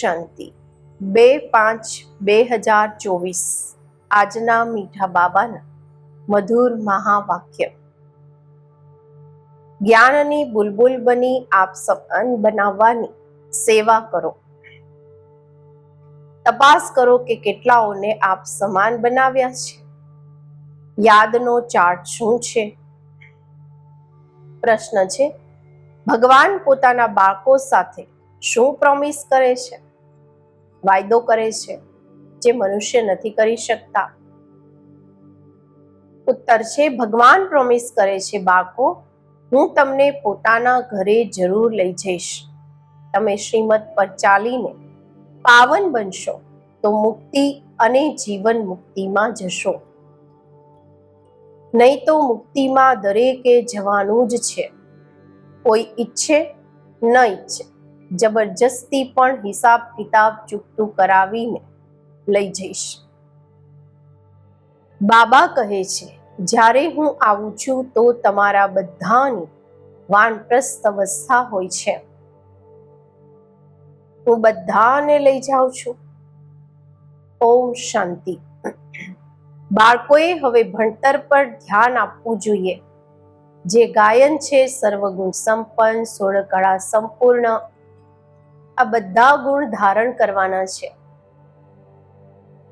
શાંતિ 2/5/2024 આજના મીઠા બાબાના મધુર મહાવાક્ય। જ્ઞાનની બુલબુલ બની આપ સમાન બનાવવાની સેવા કરો। તપાસ કરો કે કેટલાઓને આપ સમાન બનાવ્યા છે। યાદનો ચાર્ટ શું છે? પ્રશ્ન છે, ભગવાન પોતાના બાળકો સાથે શું પ્રોમિસ કરે છે, વાયદો કરે છે જે મનુષ્ય નથી કરી શકતા? ઉત્તર છે, ભગવાન પ્રોમિસ કરે છે, બાળકો હું તમને પોતાના ઘરે જરૂર લઈ જઈશ। તમે શ્રીમત પર ચાલીને પાવન બનશો તો મુક્તિ અને જીવન મુક્તિમાં જશો, નહીં તો મુક્તિમાં દરેકે જવાનું જ છે। કોઈ ઈચ્છે ન ઈચ્છે જબરજસ્તી પણ હિસાબ કિતાબ ચૂકતું કરાવીને લઈ જઈશ। બાબા કહે છે, જ્યારે હું આવું છું તો તમારા બધાની વાનપ્રસ્થ અવસ્થા હોય છે। હું બધાને લઈ જાઉં છું। ઓમ શાંતિ। બાળકોએ હવે ભણતર પર ધ્યાન આપવું જોઈએ। જે ગાયન છે સર્વગુણ સંપન્ન, 16 કળા સંપૂર્ણ, આ બધા ગુણ ધારણ કરવાના છે।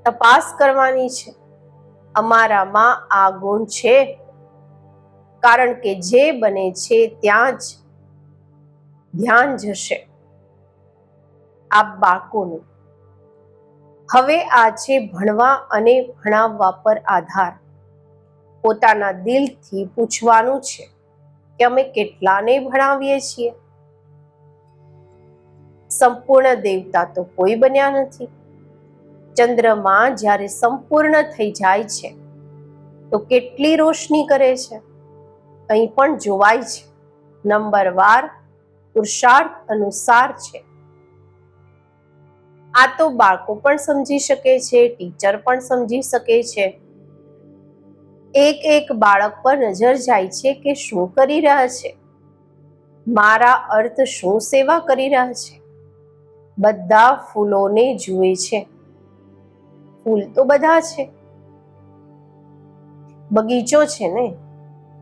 તપાસ કરવાની છે, અમારામાં આ ગુણ છે? કારણ કે જે બને છે ત્યાં જ ધ્યાન જશે। આપ બાળકોનું હવે આ છે ભણવા અને ભણાવવા પર આધાર। પોતાના દિલથી પૂછવાનું છે કે અમે કેટલાને ભણાવીએ છીએ? સંપૂર્ણ દેવતા તો કોઈ બન્યા નથી। ચંદ્રમા જ્યારે સંપૂર્ણ થઈ જાય છે તો કેટલી રોશની કરે છે અહીં પણ જોવાય છે। નંબરવાર પુરુષાર્થ અનુસાર છે। આ તો બાળકો પણ સમજી શકે છે, ટીચર પણ સમજી શકે છે। એક એક બાળક પર નજર જાય છે કે શું કરી રહ્યા છે, મારા અર્થ શું સેવા કરી રહ્યા છે। બધા ફૂલોને જુએ છે, ફૂલ તો બધા છે, બગીચો છે ને,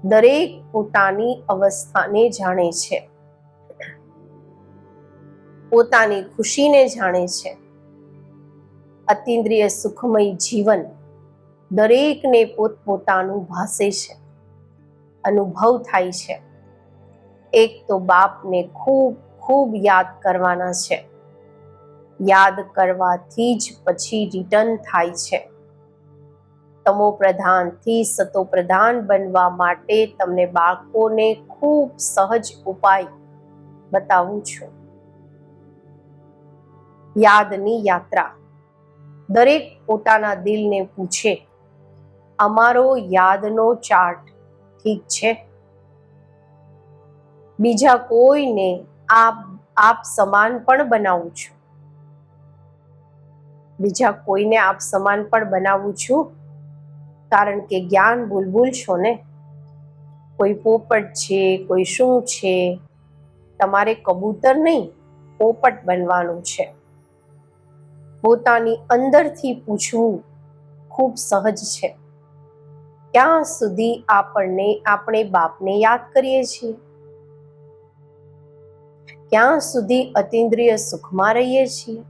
દરેક પોતાની અવસ્થાને જાણે છે, પોતાની ખુશીને જાણે છે। અતિન્દ્રિય સુખમય જીવન દરેકને પોતપોતાનું ભાસે છે, અનુભવ થાય છે। એક તો બાપને ખૂબ ખૂબ યાદ કરવાના છે, યાદ કરવાથી જ પછી રિટર્ન થાય છે। તમો પ્રધાનથી સતો પ્રધાન બનવા માટે તમને બાળકોને ખૂબ સહજ ઉપાય બતાવું છું। યાદની યાત્રા દરેક પોતાના દિલને પૂછે, અમારો યાદનો ચાર્ટ ઠીક છે? બીજા કોઈને આપ સમાન પણ બનાવું છું। બીજા કોઈને આપ સમાન પણ બનાવું છું કારણ કે જ્ઞાન બુલબુલ છો ને। કોઈ પોપટ છે, કોઈ શું છે, તમારે કબૂતર નહીં પોપટ બનવાનું છે। પોતાની અંદરથી પૂછવું ખૂબ સહજ છે, ક્યાં સુધી આપણે બાપને યાદ કરીએ છીએ? ક્યાં સુધી અતિન્દ્રિય સુખમાં રહીએ છીએ?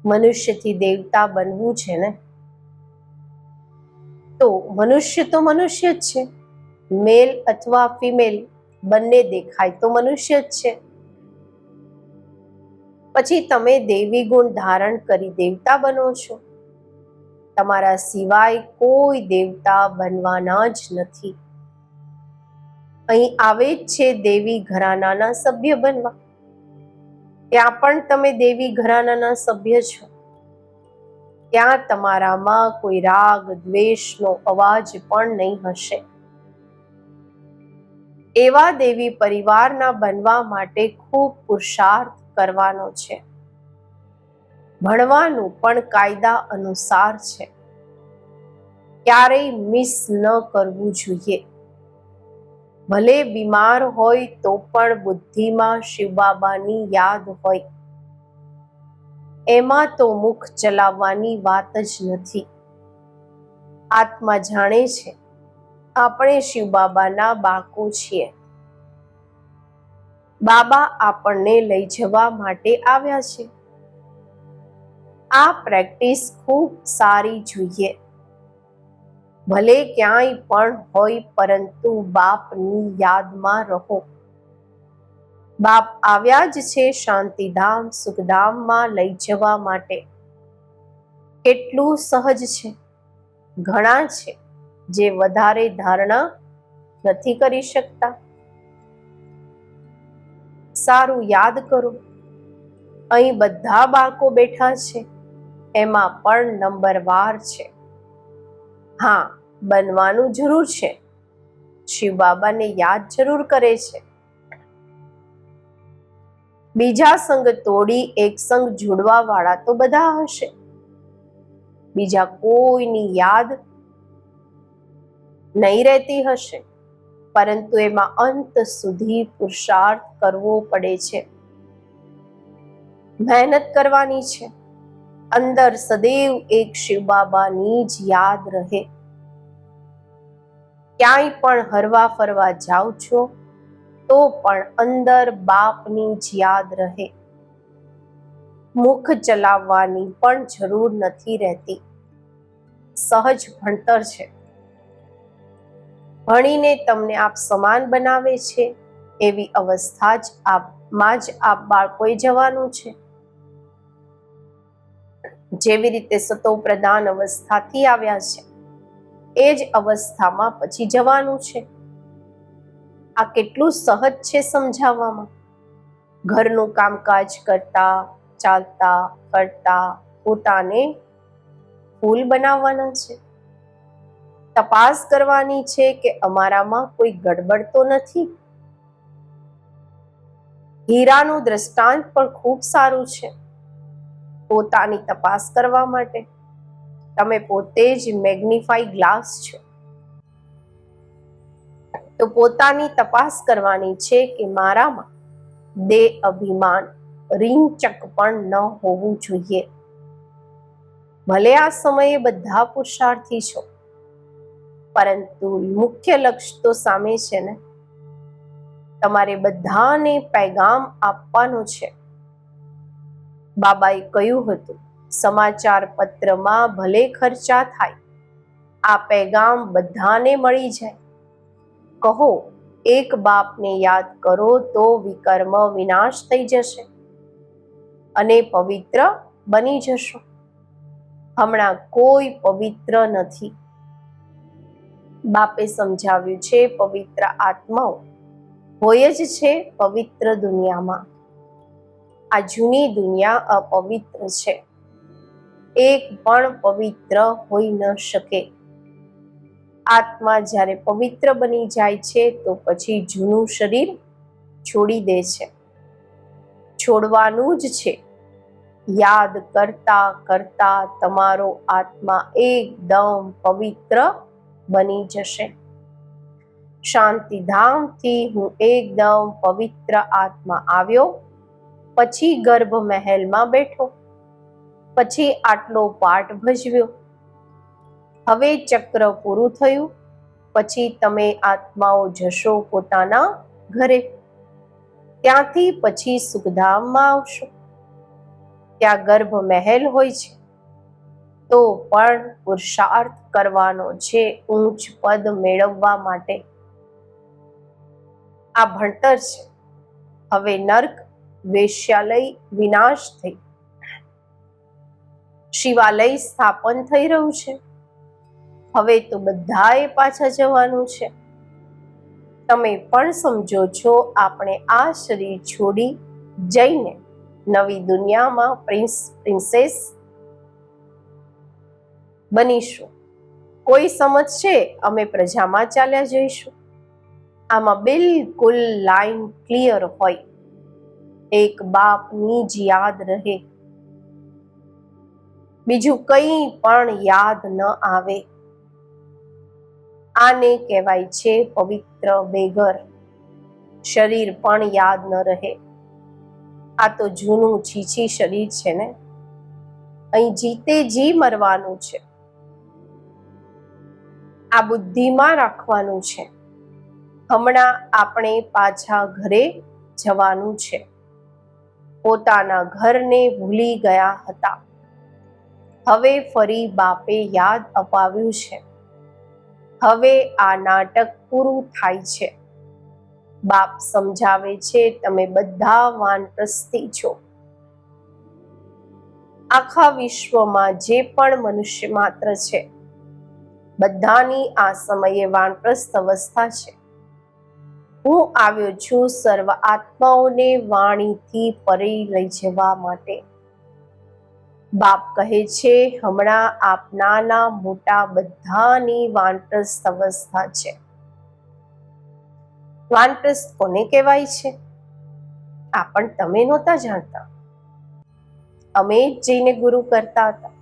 મનુષ્યથી દેવતા બનવું છે ને, તો મનુષ્ય જ છે, મેલ અથવા ફિમેલ બંને દેખાય તો મનુષ્ય જ છે। પછી તમે દેવી ગુણ ધારણ કરી દેવતા બનો છો। તમારા સિવાય કોઈ દેવતા બનવાના જ નથી। અહીં આવે જ છે દેવી ઘરાનાના સભ્ય બનવા, ત્યાં પણ તમે દેવી ઘરાનાના સભ્ય છો। ત્યાં તમારામાં કોઈ રાગ દ્વેષનો અવાજ પણ નહીં હશે। એવા દેવી પરિવારના બનવા માટે ખૂબ પુરુષાર્થ કરવાનો છે। ભણવાનું પણ કાયદા અનુસાર છે, ક્યારેય મિસ ન કરવું જોઈએ। ભલે બીમાર હોય તો પણ બુદ્ધિમાં શિવ બાબાની યાદ હોય। એમાં તો મુખ ચલાવવાની વાત જ નથી. આત્મા જાણે છે આપણે શિવ બાબાના બાળકો છીએ. બાબા આપણને લઈ જવા માટે આવ્યા છે. આ પ્રેક્ટિસ ખૂબ સારી જોઈએ. ભલે ક્યાંય પણ હોય, પરંતુ બાપની યાદમાં રહો. બાપ આવ્યા જ છે શાંતિધામ સુખધામમાં લઈ જવા માટે. કેટલું સહજ છે. ઘણા છે જે વધારે ધારણા નથી કરી શકતા. સારું યાદ કરો, અહીં બધા બાળકો બેઠા છે, એમાં પણ નંબરવાર છે. હા, બનવાનું જરૂર છે. શિવ બાબાને યાદ જરૂર કરે છે. બીજા સંગ તોડી એક સંગ જોડવા વાળા તો બધા હશે. બીજા કોઈની યાદ નહીં રહેતી હશે, પરંતુ એમાં અંત સુધી પુરુષાર્થ કરવો પડે છે. મહેનત કરવાની છે. અંદર સદૈવ એક શિવ બાબાની જ યાદ રહે. ક્યાંય પણ હરવા ફરવા જાઓ છો તો પણ અંદર બાપની જ યાદ રહે. મુખ ચલાવવાની પણ જરૂર નથી રહેતી. સહજ ભણતર છે. ભણીને તમને આપ સમાન બનાવે છે, એવી અવસ્થા જ આપમાં જ આપ બાળકોએ જવાનું છે. જેવી રીતે સતો પ્રધાન અવસ્થાથી આવ્યા છે, એ જ અવસ્થામાં પછી જવાનું છે. આ કેટલું સહજ છે સમજાવવામાં. ઘરનું કામકાજ કરતા ચાલતા કરતા પોતાને ફૂલ બનાવવાના છે. તપાસ કરવાની છે કે અમારામાં કોઈ ગડબડ તો નથી. હીરાનું દ્રષ્ટાંત પણ ખૂબ સારું છે પોતાની તપાસ કરવા માટે. તમે પોતે જ મેગ્નિફાઈ ગ્લાસ છો. તો પોતાની તપાસ કરવાની છે કે મારામાં દેહ અભિમાન રીંચક પણ ન હોવું જોઈએ. ભલે આ સમયે બધા પુરુષાર્થી છો, પરંતુ મુખ્ય લક્ષ્ય તો સામે છે ને. તમારે બધાને પેગામ આપવાનો છે. બાબાએ કહ્યું હતું, સમાચાર પત્રમાં ભલે ખર્ચા થાય, આ પેગામ બધાને મળી જાય. કહો, એક બાપને યાદ કરો તો વિકર્મ વિનાશ થઈ જશે અને પવિત્ર બની જશો. હમણાં કોઈ પવિત્ર નથી. બાપે સમજાવ્યું છે પવિત્ર આત્માઓ હોય જ છે પવિત્ર દુનિયામાં. આ જૂની દુનિયા અપવિત્ર છે. એક પણ પવિત્ર હોઈ ન શકે. આત્મા જ્યારે પવિત્ર બની જાય છે તો પછી જૂનું શરીર છોડી દે છે. છોડવાનું જ છે. યાદ કરતા કરતા તમારો આત્મા એકદમ પવિત્ર બની જશે. શાંતિધામથી હું એકદમ પવિત્ર આત્મા આવ્યો, પછી ગર્ભ મહેલમાં બેઠો, પછી આટલો પાઠ ભજવ્યો. હવે ચક્ર પૂરું થયું, પછી તમે આત્માઓ જશો પોતાના ઘરે. ત્યાંથી પછી સુખધામમાં આવશો. ત્યાં ગર્ભ મહેલ હોય છે, તો પણ પુરુષાર્થ કરવાનો છે ઊંચ પદ મેળવવા માટે. આ ભણતર છે. હવે નર્ક વેશ્યાલય વિનાશ થઈ શિવાલય સ્થાપન થઈ રહ્યું છે. હવે તો બધાએ પાછા જવાનું છે. તમે પણ સમજો છો આપણે આ શરીર છોડી જઈને નવી દુનિયામાં પ્રિન્સેસ બનીશું. કોઈ સમજશે અમે પ્રજામાં ચાલ્યા જઈશું. આમાં બિલકુલ લાઈન ક્લિયર હોય. એક બાપની જ યાદ રહે, બીજું કંઈ પણ યાદ ન આવે. આને કહેવાય છે પવિત્ર બેઘર. શરીર પણ યાદ ન રહે. આ તો જૂનું છીછી શરીર છે ને. અહીં જીતે જી મરવાનું છે. આ બુદ્ધિમાં રાખવાનું છે. હમણાં આપણે પાછા ઘરે જવાનું છે. પોતાના ઘરને ભૂલી ગયા હતા. હવે ફરી બાપે યાદ અપાવ્યું છે. હવે આ નાટક પૂરું થાય છે. બાપ સમજાવે છે, તમે બધા વાનપ્રસ્થી છો. આખા વિશ્વમાં જે પણ મનુષ્ય માત્ર છે, બધાની આ સમયે વાનપ્રસ્થ અવસ્થા છે. હું આવ્યો છું સર્વ આત્માઓને વાણીથી પરે લઈ જવા માટે. બાપ કહે છે, હમણાં આપ નાના મોટા બધાની વાનપ્રસ્થ અવસ્થા છે. વાનપ્રસ્થ કોને કહેવાય છે? આ પણ તમે નહોતા જાણતા. અમે જ જઈને ગુરુ કરતા હતા,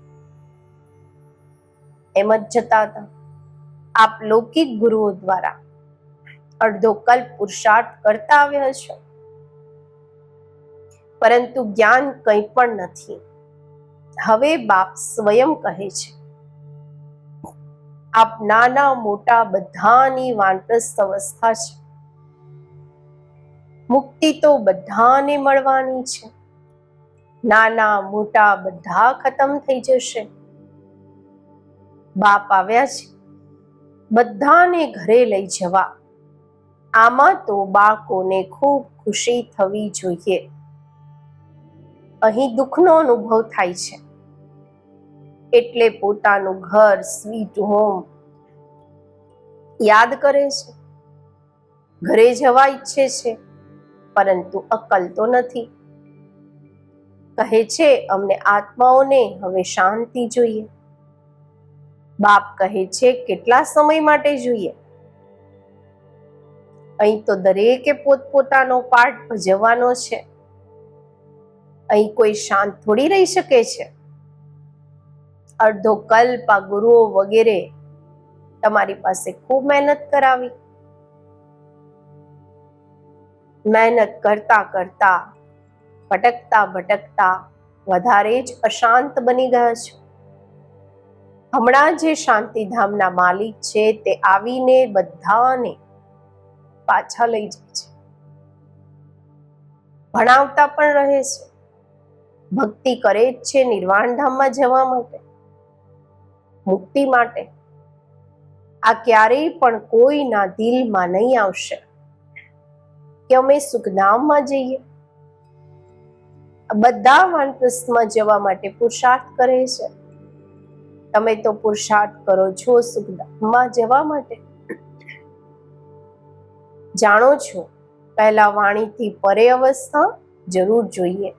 એમ જ જતા હતા. આપ લૌકિક ગુરુઓ દ્વારા અડધો કલ્પ પુરુષાર્થ કરતા આવ્યા છો, પરંતુ જ્ઞાન કંઈ પણ નથી. હવે બાપ સ્વયં કહે છે, આપ નાના મોટા બધાની વાનપ્રસ્થ અવસ્થા છે. મુક્તિ તો બધાને મળવાની છે. નાના મોટા બધા ખતમ થઈ જશે. બાપ આવ્યા છે બધાને ઘરે લઈ જવા. આમાં તો બાળકોને ખૂબ ખુશી થવી જોઈએ. અહીં દુઃખનો અનુભવ થાય છે, એટલે પોતાનું ઘર, સ્વીટ હોમ યાદ કરે છે. ઘરે જવા ઈચ્છે છે, પરંતુ અક્કલ તો નથી. કહે છે, અમને આત્માઓને હવે શાંતિ જોઈએ. બાપ કહે છે, કેટલા સમય માટે જોઈએ? અહીં તો દરેકે પોતપોતાનો પાઠ ભજવવાનો છે. અહીં કોઈ શાંત થોડી રહી શકે છે. અડધો કલ્પ આ ગુરુઓ વગેરે તમારી પાસે ખૂબ મહેનત કરાવી. મહેનત કરતા કરતા ભટકતા ભટકતા વધારે જ અશાંત બની ગયા છો. હમણાં જે શાંતિધામના માલિક છે તે આવીને બધાને પાછા લઈ જાય છે. ભણાવતા પણ રહે છે. ભક્તિ કરે જ છે નિર્વાણ ધામમાં જવા માટે, મુક્તિ માટે. આ ક્યારેય પણ કોઈના દિલમાં નહીં આવશે કે અમે સુખધામમાં જઈએ. બધા વાનપ્રસ્થમાં જવા માટે પુરુષાર્થ કરે છે. તમે તો પુરુષાર્થ કરો છો સુખધામમાં જવા માટે. જાણો છો, પહેલા વાણીથી પરે અવસ્થા જરૂર જોઈએ.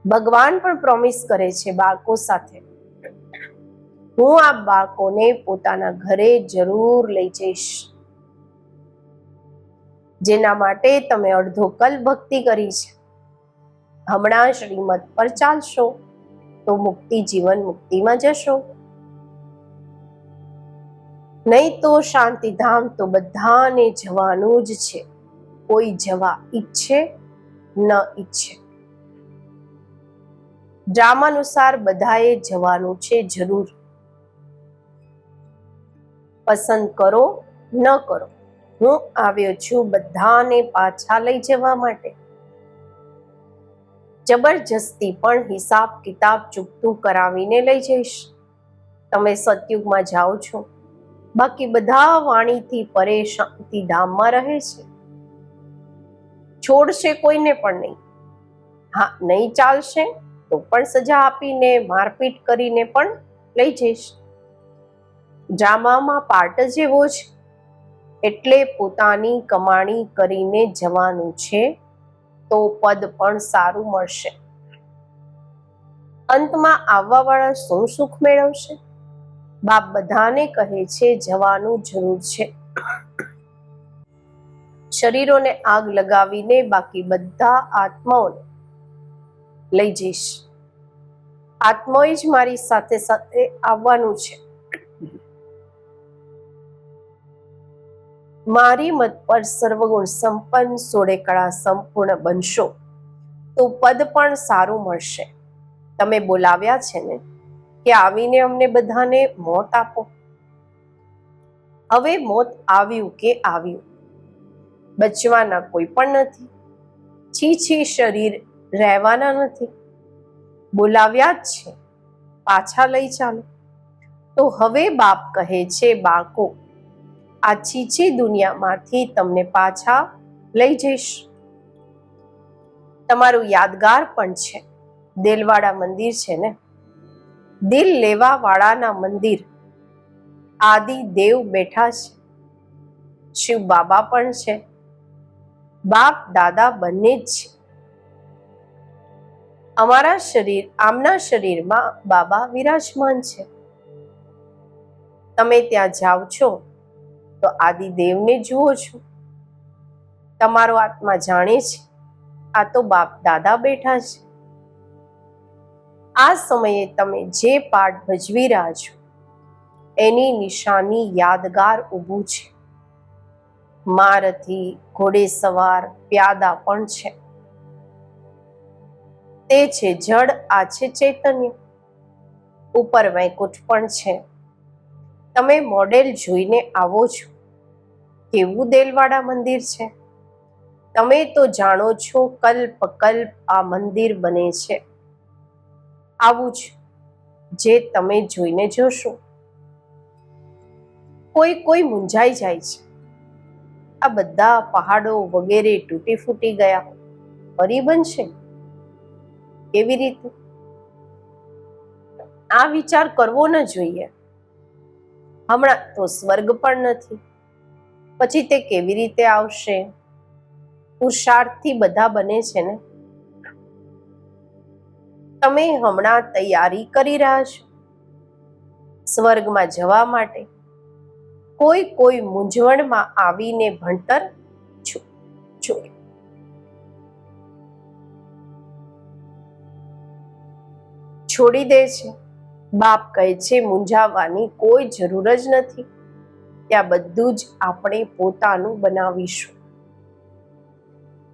ભગવાન પણ પ્રોમિસ કરે છે બાળકો સાથે, હું આ બાળકોને પોતાના ઘરે જરૂર લઈ જઈશ. જેના માટે તમે અડધો કલ્પ ભક્તિ કરી છે. હમણાં શ્રીમત પર ચાલશો તો મુક્તિ જીવન મુક્તિમાં જશો. નહીં તો શાંતિધામ તો બધાને જવાનું જ છે. કોઈ જવા ઈચ્છે ન ઈચ્છે. ડ્રામાનુસાર બધાએ જવાનું છે જરૂર. પસંદ કરો ન કરો, હું આવ્યો છું બધાને પાછા લઈ જવા માટે. જબરજસ્તી પણ હિસાબ કિતાબ ચૂકતું કરાવીને લઈ જઈશ. તમે સતયુગમાં જાઓ છો, બાકી બધા વાણીથી પરે શાંતિધામમાં રહે છે. છોડશે કોઈને પણ નહીં. હા, નહીં ચાલશે તો પણ સજા આપીને મારપીટ કરીને પણ લઈ જઈશ. ડ્રામામાં પાર્ટ જ એવો છે, એટલે પોતાની કમાણી કરીને જવાનું છે તો પદ પણ સારું મળશે. અંતમાં આવવાવાળા શું સુખ મેળવશે? બાપ બધાને કહે છે જવાનું જરૂર છે. શરીરોને આગ લગાવીને બાકી બધા આત્માઓને લઈ જઈશ. આત્માએ જ મારી સાથે સાથે આવવાનું છે. મારી મત પર સર્વગુણ સંપન્ન 16 કળા સંપૂર્ણ બનશો તો પદ પણ સારું મળશે. તમે બોલાવ્યા છે ને કે આવીને અમને બધાને મોત આપો. હવે મોત આવ્યું કે આવ્યું, બચવાના કોઈ પણ નથી. છી શરીર રહેવાના નથી. બોલાવ્યા જ છે, પાછા લઈ ચાલો. તો હવે બાપ કહે છે, બાળકો, આ છીછી દુનિયામાંથી તમને પાછા લઈ જઈશ. તમારું યાદગાર પણ છે. દિલવાળા મંદિર છે ને, દિલ લેવા વાળાના મંદિર. આદિ દેવ બેઠા છે, શિવ બાબા પણ છે, બાપ દાદા બંને જ છે. આમના શરીરમાં બાબા વિરાજમાન છે. તમે ત્યાં જાઓ છો તો આદિદેવને જુઓ છો. તમારો આત્મા જાણે છે આ તો બાપ દાદા બેઠા છે. આ સમયે તમે જે પાઠ ભજવી રહ્યા છો એની નિશાની યાદગાર ઊભું છે. મારથી ઘોડેસવાર પ્યાદા પણ છે. તે છે જડ, આ છે ચૈતન્ય. ઉપર વૈકુંઠ પણ છે. તમે મોડેલ જોઈને આવો છો. કેવું દેલવાડા મંદિર છે. તમે તો જાણો છો કલ્પ કલ્પ આ મંદિર બને છે. આવું જ જે તમે જોઈને જોશો. કોઈ મૂંઝાઈ જાય છે. આ બધા પહાડો વગેરે તૂટી ફૂટી ગયા, ફરી બનશે કેવી રીતે? આ વિચાર કરવો ન જોઈએ. હમણાં તો સ્વર્ગ પણ નથી, પછી તે કેવી રીતે આવશે? પુરુષાર્થથી બધા બને છે ને. તમે હમણાં તૈયારી કરી રહ્યા છો સ્વર્ગમાં જવા માટે. કોઈ મૂંઝવણમાં આવીને ભણતર છોડી દે છે. બાપ કહે છે મૂંઝાવાની કોઈ જરૂર જ નથી. ત્યાં બધું જ આપણે પોતાનું બનાવીશું.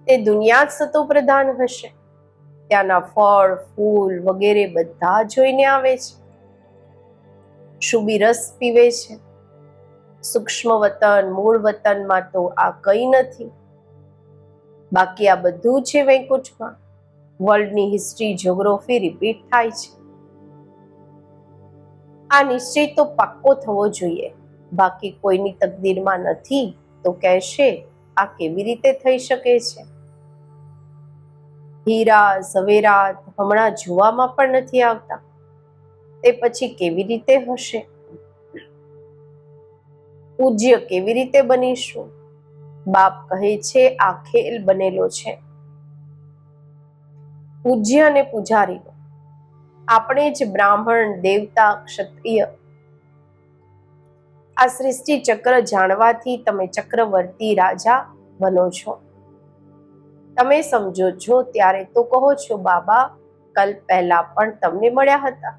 તે દુનિયા જ સતો પ્રધાન હશે. ત્યાંના ફળ ફૂલ વગેરે બધા જોઈને આવે છે. શુભી રસ પીવે છે. સૂક્ષ્મ વતન મૂળ વતનમાં તો આ કંઈ નથી. બાકી આ બધું છે વૈકુંઠમાં. વર્લ્ડની હિસ્ટ્રી જ્યોગ્રાફી રિપીટ થાય છે. આ નિશ્ચય તો પાક્કો થવો જોઈએ. બાકી કોઈની તકદીરમાં નથી તો કહેશે આ કેવી રીતે થઈ શકે છે? હીરા ઝવેરાત હમણાં જોવામાં પણ નથી આવતા, તે પછી કેવી રીતે હશે? પૂજ્ય કેવી રીતે બનીશું? બાપ કહે છે આ ખેલ બનેલો છે. પૂજ્ય અને પૂજારીનો આપણે જ બ્રાહ્મણ દેવતા ક્ષત્રિય. આ સૃષ્ટિ ચક્ર જાણવાથી તમે ચક્રવર્તી રાજા બનો છો. તમે સમજો છો ત્યારે તો કહો છો બાબા કલ્પ પહેલા પણ તમને મળ્યા હતા.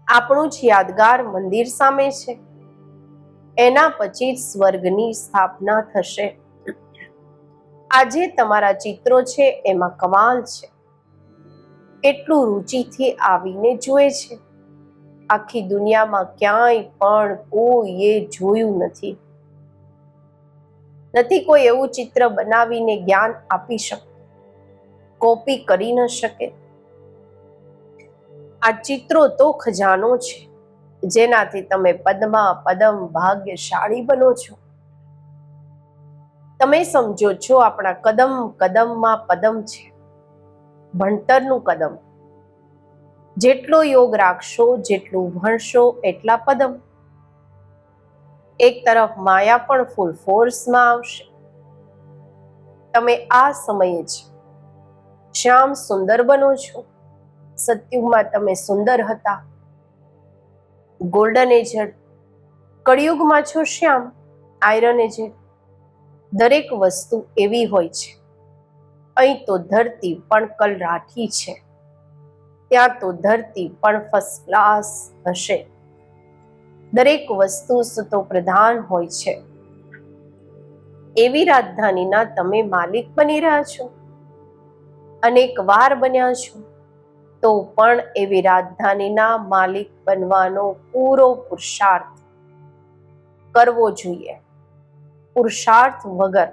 આપણું જ યાદગાર મંદિર સામે છે. એના પછી જ સ્વર્ગની સ્થાપના થશે. આજે તમારા ચિત્રો છે એમાં કમાલ છે. કેટલું રુચિથી આવીને જુએ છે. આખી દુનિયામાં ક્યાંય પણ કોઈએ જોયું નથી. કોઈ એવું ચિત્ર બનાવીને જ્ઞાન આપી શકે, કોપી કરી ન શકે. આ ચિત્રો તો ખજાનો છે જેનાથી તમે પદમાં પદમ ભાગ્યશાળી બનો છો. તમે સમજો છો આપણા કદમ કદમમાં પદમ છે, ભણતરનું કદમ. જેટલો યોગ રાખશો, જેટલું ભણશો એટલા પદમ. એક તરફ માયા પણ ફૂલ ફોર્સમાં આવશે. તમે આ સમયે જ શ્યામ સુંદર બનો છો. સતયુગમાં તમે સુંદર હતા, ગોલ્ડન એજડ. કળિયુગમાં છો શ્યામ, આયરન એજડ. દરેક વસ્તુ એવી હોય છે. અહીં તો ધરતી પણ કલરાઠી છે, ત્યાં તો ધરતી પણ ફર્સ્ટ ક્લાસ હશે. દરેક વસ્તુ સતો પ્રધાન હોય છે. એવી રાજધાનીના તમે માલિક બની રહ્યા છો, અનેક વાર બન્યા છો, તો પણ એવી રાજધાનીના માલિક બનવાનો પૂરો પુરુષાર્થ કરવો જોઈએ. પુરુષાર્થ વગર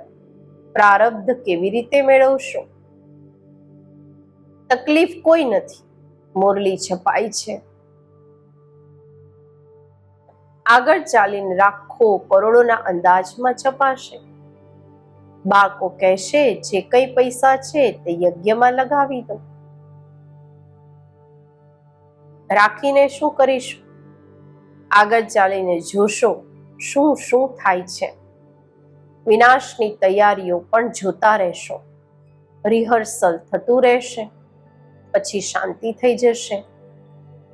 પ્રારબ્ધ કેવી રીતે મેળવશો? તકલીફ કોઈ નથી, મુરલી છપાઈ છે. આગળ ચાલીને લાખો કરોડોના અંદાજમાં છપાશે. બાળકો કહેશે જે કઈ પૈસા છે તે યજ્ઞમાં લગાવી દો. રાખીને શું કરીશું? આગળ ચાલીને જોશો શું શું થાય છે. વિનાશની તૈયારીઓ પણ જોતા રહેશો. રિહર્સલ થતું રહેશે, પછી શાંતિ થઈ જશે.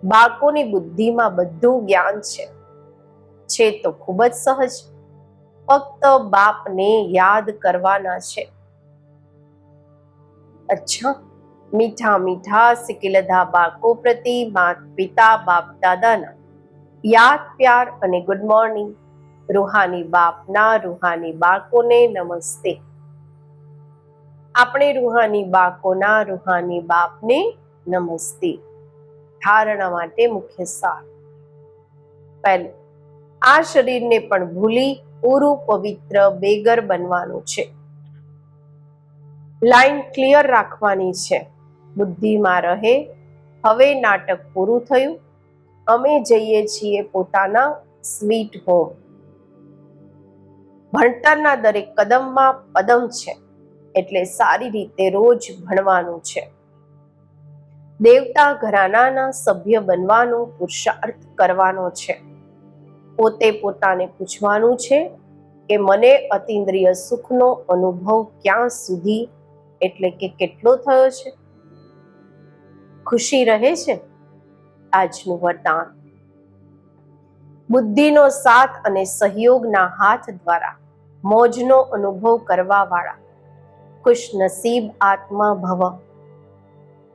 બાળકોની બુદ્ધિમાં બધું જ્ઞાન છે તો ખૂબ જ સહજ. ફક્ત બાપને યાદ કરવાના છે. અચ્છા, મીઠા મીઠા સિકિલધા બાળકો પ્રતિ માત પિતા બાપ દાદાના યાદ પ્યાર અને ગુડ મોર્નિંગ. રૂહાની બાપના રૂહાની બાળકોને નમસ્તે. આપણે રૂહાની બાળકોના રૂહાની બાપને નમસ્તે. ધારણા માટે મુખ્ય સાર. પહેલું, આ શરીરને પણ ભૂલી પૂરું પવિત્ર બેગર બનવાનું છે. લાઈન ક્લિયર રાખવાની છે. બુદ્ધિમાં રહે, હવે નાટક પૂરું થયું, અમે જઈએ છીએ પોતાના સ્વીટ હોમ. ભણતરના દરેક કદમમાં પદમ છે, એટલે સારી રીતે રોજ ભણવાનું છે. દેવતા ઘરાનાના સભ્ય બનવાનો પુરુષાર્થ કરવાનો છે. પોતે પોતાને પૂછવાનું છે કે મને અતિન્દ્રિય સુખનો અનુભવ ક્યાં સુધી એટલે કે કેટલો થયો છે? ખુશી રહે છે? આજનું વરદાન. બુદ્ધિનો સાથ અને સહયોગના હાથ દ્વારા મોજનો અનુભવ કરવા વાળા ખુશનસીબ આત્મા ભવ.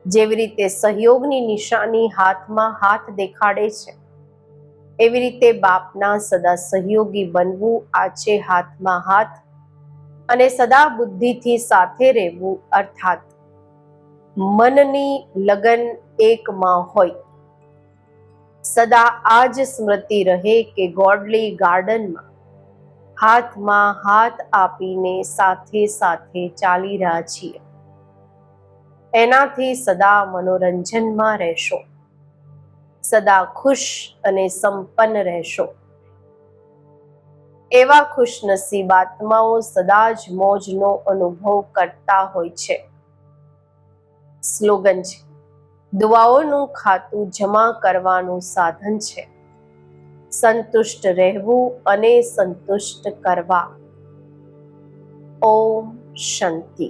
જેવી રીતે સહયોગની નિશાની હાથમાં હાથ દેખાડે છે, એવી રીતે બાપના સદા સહયોગી બનવું આ છે હાથમાં હાથ, અને સદા બુદ્ધિથી સાથે રહેવું અર્થાત મનની લગન એકમાં હોય. સદા આ જ સ્મૃતિ રહે કે ગોડલી ગાર્ડનમાં હાથમાં હાથ આપીને સાથે સાથે ચાલી રહ્યા છીએ. એનાથી સદા મનોરંજનમાં રહેશો, સદા ખુશ અને સંપન્ન રહેશો. એવા ખુશનસીબ આત્માઓ સદા જ મોજનો અનુભવ કરતા હોય છે. સ્લોગન છે, દુઆઓનું ખાતું જમા કરવાનું સાધન છે. સંતુષ્ટ રહેવું અને સંતુષ્ટ કરવા. ઓમ શાંતિ.